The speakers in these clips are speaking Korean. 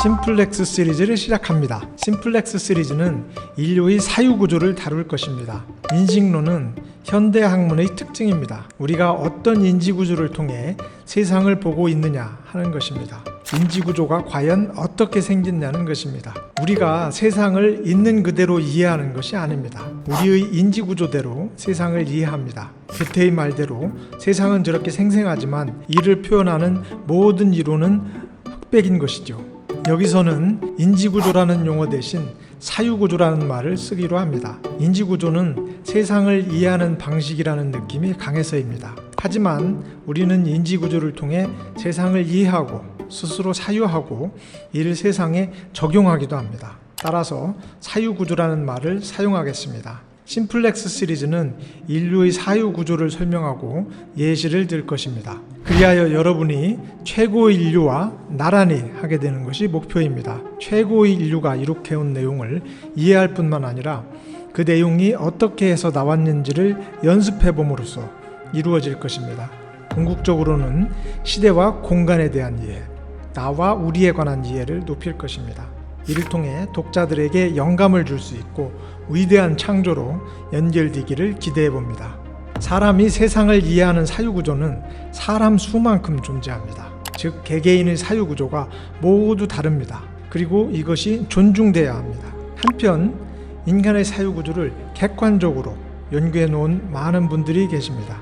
심플렉스 시리즈를 시작합니다. 심플렉스 시리즈는 인류의 사유구조를 다룰 것입니다. 인식론은 현대 학문의 특징입니다. 우리가 어떤 인지구조를 통해 세상을 보고 있느냐 하는 것입니다. 인지구조가 과연 어떻게 생겼냐는 것입니다. 우리가 세상을 있는 그대로 이해하는 것이 아닙니다. 우리의 인지구조대로 세상을 이해합니다. 괴테의 말대로 세상은 저렇게 생생하지만 이를 표현하는 모든 이론은 흑백인 것이죠. 여기서는 인지구조라는 용어 대신 사유구조라는 말을 쓰기로 합니다. 인지구조는 세상을 이해하는 방식이라는 느낌이 강해서입니다. 하지만 우리는 인지구조를 통해 세상을 이해하고 스스로 사유하고 이를 세상에 적용하기도 합니다. 따라서 사유구조라는 말을 사용하겠습니다. 심플렉스 시리즈는 인류의 사유구조를 설명하고 예시를 들 것입니다. 그리하여 여러분이 최고의 인류와 나란히 하게 되는 것이 목표입니다. 최고의 인류가 이룩해온 내용을 이해할 뿐만 아니라 그 내용이 어떻게 해서 나왔는지를 연습해 봄으로써 이루어질 것입니다. 궁극적으로는 시대와 공간에 대한 이해, 나와 우리에 관한 이해를 높일 것입니다. 이를 통해 독자들에게 영감을 줄 수 있고 위대한 창조로 연결되기를 기대해 봅니다. 사람이 세상을 이해하는 사유구조는 사람 수만큼 존재합니다. 즉 개개인의 사유구조가 모두 다릅니다. 그리고 이것이 존중돼야 합니다. 한편 인간의 사유구조를 객관적으로 연구해 놓은 많은 분들이 계십니다.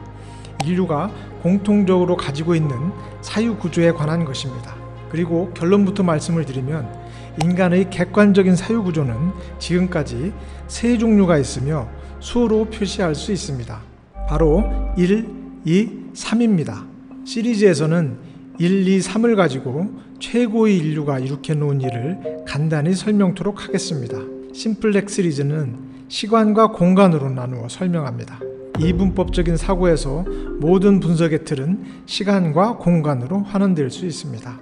인류가 공통적으로 가지고 있는 사유구조에 관한 것입니다. 그리고 결론부터 말씀을 드리면 인간의 객관적인 사유구조는 지금까지 세 종류가 있으며 수로 표시할 수 있습니다. 바로 1, 2, 3입니다. 시리즈에서는 1, 2, 3을 가지고 최고의 인류가 이룩해 놓은 일을 간단히 설명토록 하겠습니다. 심플렉스 시리즈는 시간과 공간으로 나누어 설명합니다. 이분법적인 사고에서 모든 분석의 틀은 시간과 공간으로 환원될 수 있습니다.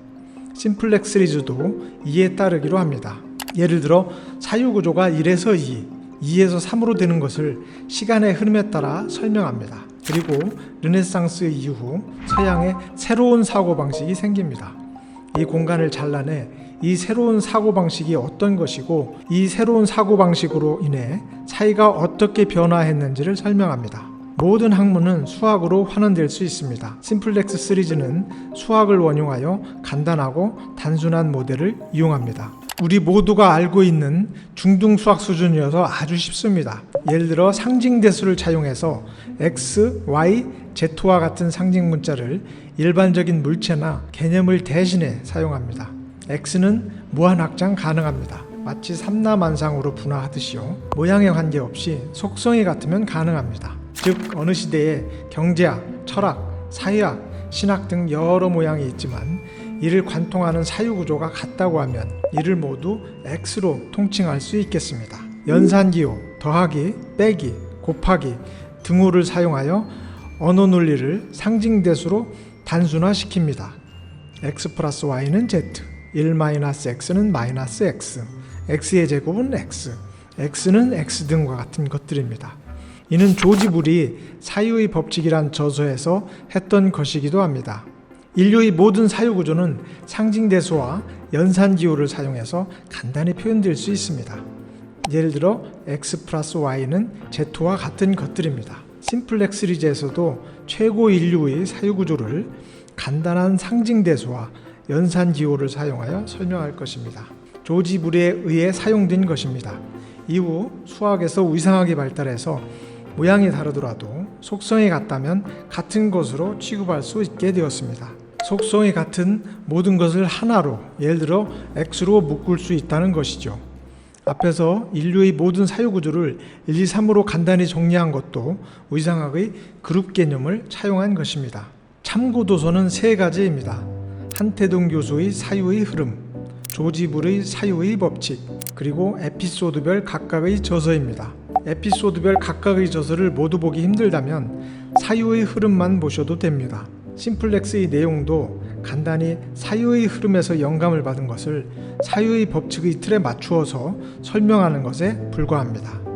심플렉스 시리즈도 2에 따르기로 합니다. 예를 들어 사유구조가 1에서 2, 2에서 3으로 되는 것을 시간의 흐름에 따라 설명합니다. 그리고 르네상스 이후 서양의 새로운 사고방식이 생깁니다. 이 공간을 잘라내 이 새로운 사고방식이 어떤 것이고 이 새로운 사고방식으로 인해 사회가 어떻게 변화했는지를 설명합니다. 모든 학문은 수학으로 환원될 수 있습니다. 심플렉스 시리즈는 수학을 원용하여 간단하고 단순한 모델을 이용합니다. 우리 모두가 알고 있는 중등 수학 수준이어서 아주 쉽습니다. 예를 들어 상징대수를 차용해서 x, y, z와 같은 상징 문자를 일반적인 물체나 개념을 대신해 사용합니다. x는 무한확장 가능합니다. 마치 삼라만상으로 분화하듯이요. 모양에 관계없이 속성이 같으면 가능합니다. 즉 어느 시대에 경제학, 철학, 사회학, 신학 등 여러 모양이 있지만 이를 관통하는 사유구조가 같다고 하면 이를 모두 X로 통칭할 수 있겠습니다. 연산기호, 더하기, 빼기, 곱하기 등호를 사용하여 언어 논리를 상징대수로 단순화시킵니다. X 플러스 Y는 Z, 1 마이너스 X는 마이너스 X, X의 제곱은 X, X는 X 등과 같은 것들입니다. 이는 조지 불이 사유의 법칙이란 저서에서 했던 것이기도 합니다. 인류의 모든 사유구조는 상징대수와 연산기호를 사용해서 간단히 표현될 수 있습니다. 예를 들어 x 플러스 y는 z와 같은 것들입니다. 심플렉스 시리즈에서도 최고 인류의 사유구조를 간단한 상징대수와 연산기호를 사용하여 설명할 것입니다. 조지 불에 의해 사용된 것입니다. 이후 수학에서 위상하게 발달해서 모양이 다르더라도 속성이 같다면 같은 것으로 취급할 수 있게 되었습니다. 속성이 같은 모든 것을 하나로, 예를 들어 X로 묶을 수 있다는 것이죠. 앞에서 인류의 모든 사유구조를 1, 2, 3으로 간단히 정리한 것도 위상학의 그룹 개념을 차용한 것입니다. 참고도서는 세 가지입니다. 한태동 교수의 사유의 흐름, 조지 불의 사유의 법칙, 그리고 에피소드별 각각의 저서입니다. 에피소드별 각각의 저서를 모두 보기 힘들다면 사유의 흐름만 보셔도 됩니다. 심플렉스의 내용도 간단히 사유의 흐름에서 영감을 받은 것을 사유의 법칙의 틀에 맞추어서 설명하는 것에 불과합니다.